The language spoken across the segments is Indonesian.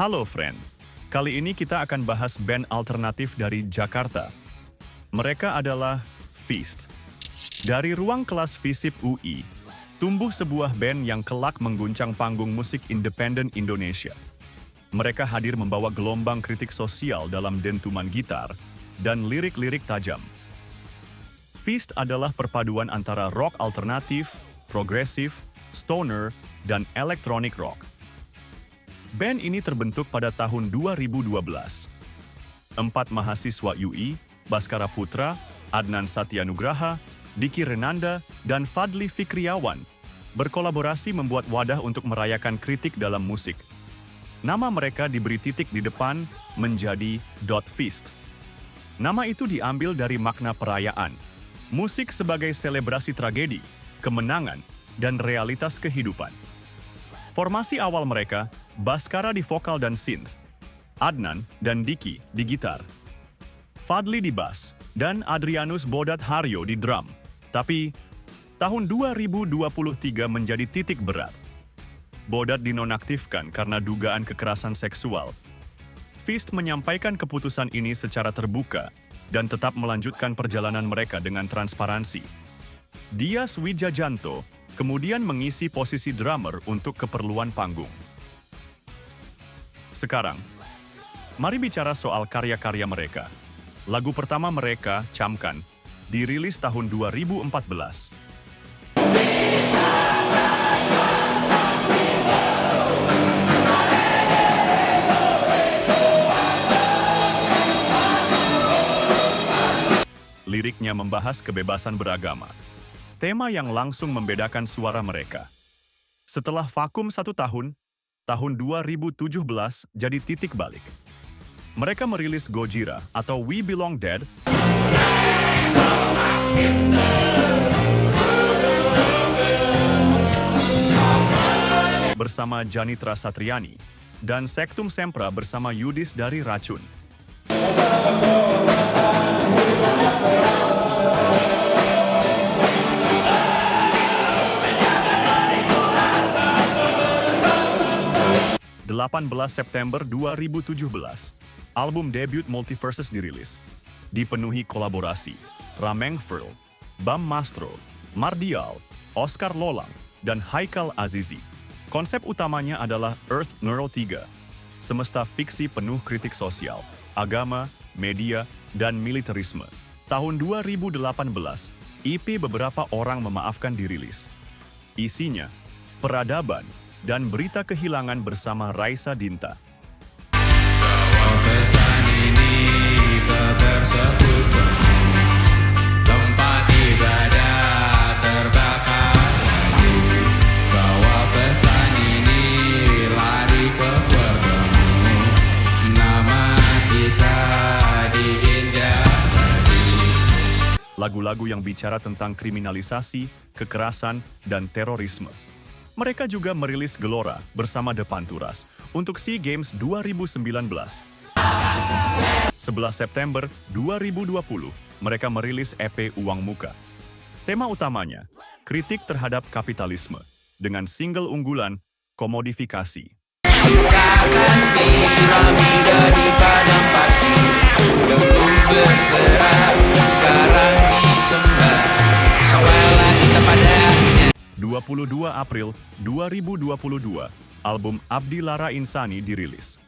Halo friend, kali ini kita akan bahas band alternatif dari Jakarta. Mereka adalah Feast. Dari ruang kelas FISIP UI, tumbuh sebuah band yang kelak mengguncang panggung musik independen Indonesia. Mereka hadir membawa gelombang kritik sosial dalam dentuman gitar dan lirik-lirik tajam. Feast adalah perpaduan antara rock alternatif, progresif, stoner, dan electronic rock. Band ini terbentuk pada tahun 2012. 4 mahasiswa UI, Baskara Putra, Adnan Satyanugraha, Diki Renanda, dan Fadli Fikriawan berkolaborasi membuat wadah untuk merayakan kritik dalam musik. Nama mereka diberi titik di depan menjadi .feast. Nama itu diambil dari makna perayaan, musik sebagai selebrasi tragedi, kemenangan, dan realitas kehidupan. Formasi awal mereka, Baskara di vokal dan synth, Adnan dan Diki di gitar, Fadli di bass, dan Adrianus Bodat Haryo di drum. Tapi, tahun 2023 menjadi titik berat. Bodat dinonaktifkan karena dugaan kekerasan seksual. Feast menyampaikan keputusan ini secara terbuka dan tetap melanjutkan perjalanan mereka dengan transparansi. Dias Wijajanto kemudian mengisi posisi drummer untuk keperluan panggung. Sekarang, mari bicara soal karya-karya mereka. Lagu pertama mereka, Camkan, dirilis tahun 2014. Liriknya membahas kebebasan beragama, tema yang langsung membedakan suara mereka. Setelah vakum 1 tahun, tahun 2017 jadi titik balik. Mereka merilis Gojira atau We Belong Dead bersama Janitra Satriani dan Sektum Sempra bersama Yudis dari Racun. September 2017, album debut Multiverses dirilis. Dipenuhi kolaborasi, Rameng Furl, Bam Mastro, Mardial, Oscar Lolang, dan Haikal Azizi. Konsep utamanya adalah Earth Neural 3, semesta fiksi penuh kritik sosial, agama, media, dan militerisme. Tahun 2018, EP Beberapa Orang Memaafkan dirilis. Isinya, peradaban, dan berita kehilangan bersama Raisa Dinta. Bawa pesan ini ke persekutuan, tempat ibadah terbakar lagi. Bawa pesan ini lari ke keluargamu, nama kita diinjak lagi. Lagu-lagu yang bicara tentang kriminalisasi, kekerasan, dan terorisme. Mereka juga merilis Gelora bersama The Panturas untuk SEA Games 2019. 11 September 2020, mereka merilis EP Uang Muka. Tema utamanya, kritik terhadap kapitalisme, dengan single unggulan, Komodifikasi. Bukakan piramida di padang pasir, belum berserah, sekarang disembah, sampailah kita pada akhirnya. 22 April 2022, album Abdi Lara Insani dirilis.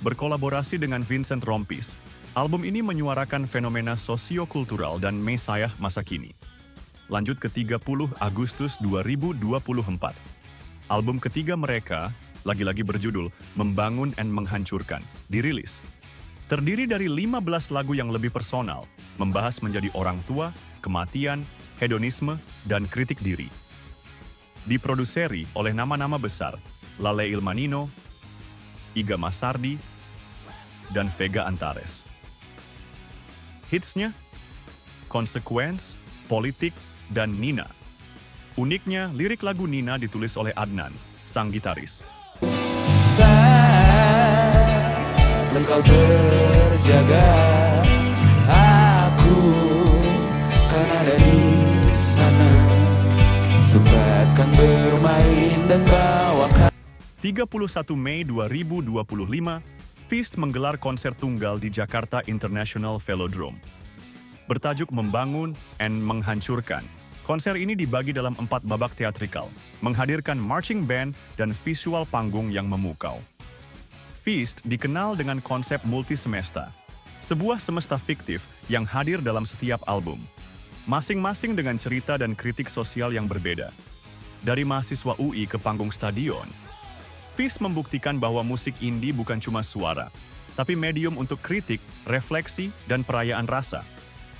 Berkolaborasi dengan Vincent Rompis, album ini menyuarakan fenomena sosiokultural dan mesayah masa kini. Lanjut ke 30 Agustus 2024. Album ketiga mereka, lagi-lagi berjudul Membangun and Menghancurkan, dirilis. Terdiri dari 15 lagu yang lebih personal, membahas menjadi orang tua, kematian, hedonisme, dan kritik diri. Diproduseri oleh nama-nama besar, Lale Ilmanino, Iga Masardi, dan Vega Antares. Hitsnya, Consequence, Politik, dan Nina. Uniknya, lirik lagu Nina ditulis oleh Adnan, sang gitaris. Saat engkau terjaga, aku kan ada di sana. Sempatkan bermain dan bawakan 31 Mei 2025, Feast menggelar konser tunggal di Jakarta International Velodrome. Bertajuk Membangun and Menghancurkan, konser ini dibagi dalam 4 babak teatrikal, menghadirkan marching band dan visual panggung yang memukau. Feast dikenal dengan konsep multisemesta, sebuah semesta fiktif yang hadir dalam setiap album, masing-masing dengan cerita dan kritik sosial yang berbeda. Dari mahasiswa UI ke panggung stadion, Feast membuktikan bahwa musik indie bukan cuma suara, tapi medium untuk kritik, refleksi, dan perayaan rasa.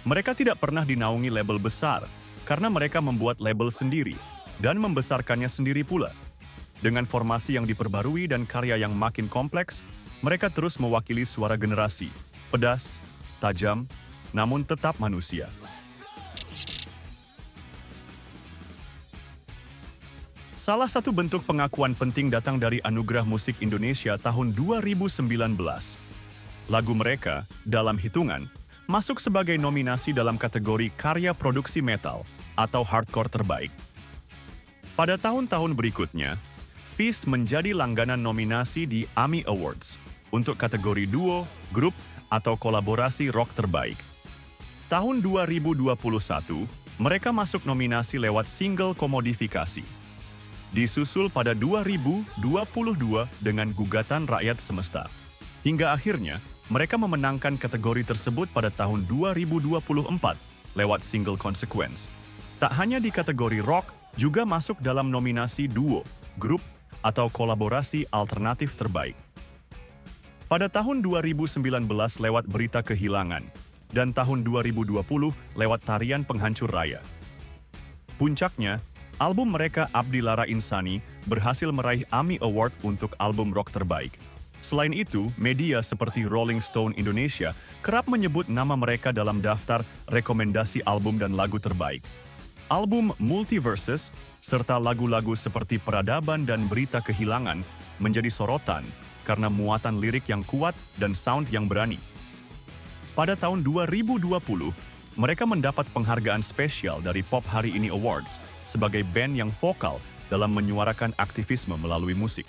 Mereka tidak pernah dinaungi label besar, karena mereka membuat label sendiri, dan membesarkannya sendiri pula. Dengan formasi yang diperbarui dan karya yang makin kompleks, mereka terus mewakili suara generasi, pedas, tajam, namun tetap manusia. Salah satu bentuk pengakuan penting datang dari Anugerah Musik Indonesia tahun 2019. Lagu mereka, Dalam Hitungan, masuk sebagai nominasi dalam kategori karya produksi metal atau hardcore terbaik. Pada tahun-tahun berikutnya, Feast menjadi langganan nominasi di AMI Awards untuk kategori duo, grup, atau kolaborasi rock terbaik. Tahun 2021, mereka masuk nominasi lewat single Komodifikasi. Disusul pada 2022 dengan Gugatan Rakyat Semesta. Hingga akhirnya, mereka memenangkan kategori tersebut pada tahun 2024 lewat single Consequence. Tak hanya di kategori rock, juga masuk dalam nominasi duo, grup, atau kolaborasi alternatif terbaik. Pada tahun 2019 lewat Berita Kehilangan, dan tahun 2020 lewat Tarian Penghancur Raya. Puncaknya, album mereka Abdi Lara Insani berhasil meraih AMI Award untuk album rock terbaik. Selain itu, media seperti Rolling Stone Indonesia kerap menyebut nama mereka dalam daftar rekomendasi album dan lagu terbaik. Album Multiverses serta lagu-lagu seperti Peradaban dan Berita Kehilangan menjadi sorotan karena muatan lirik yang kuat dan sound yang berani. Pada tahun 2020, mereka mendapat penghargaan spesial dari Pop Hari Ini Awards sebagai band yang vokal dalam menyuarakan aktivisme melalui musik.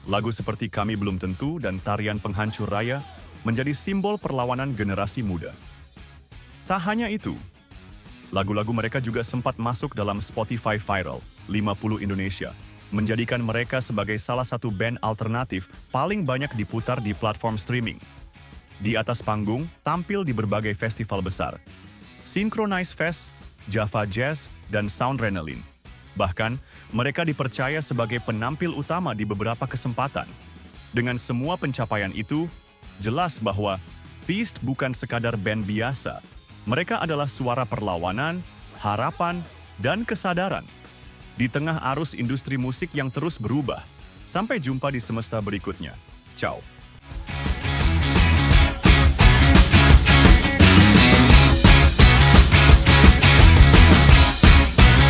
Lagu seperti Kami Belum Tentu dan Tarian Penghancur Raya menjadi simbol perlawanan generasi muda. Tak hanya itu, lagu-lagu mereka juga sempat masuk dalam Spotify Viral 50 Indonesia, menjadikan mereka sebagai salah satu band alternatif paling banyak diputar di platform streaming. Di atas panggung, tampil di berbagai festival besar. Synchronize Fest, Java Jazz, dan Soundrenaline. Bahkan, mereka dipercaya sebagai penampil utama di beberapa kesempatan. Dengan semua pencapaian itu, jelas bahwa Feast bukan sekadar band biasa. Mereka adalah suara perlawanan, harapan, dan kesadaran. Di tengah arus industri musik yang terus berubah. Sampai jumpa di semesta berikutnya. Ciao.